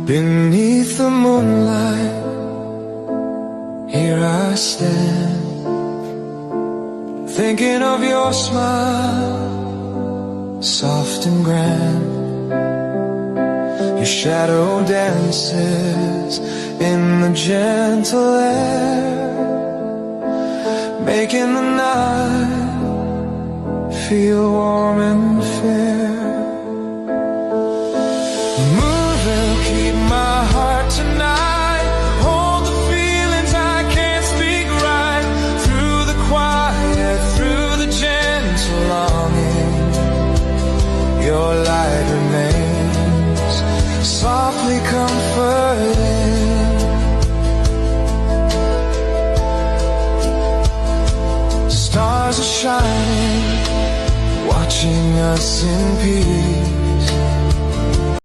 Beneath the moonlight, here I stand, thinking of your smile, soft and grand. Your shadow dances in the gentle air, making the night feel warm and fair. The moon will keep my heart tonight, hold the feelings I can't speak right, through the quiet, through the gentle longing. Your light remains softly comforting. Stars are shining, watching us in peace.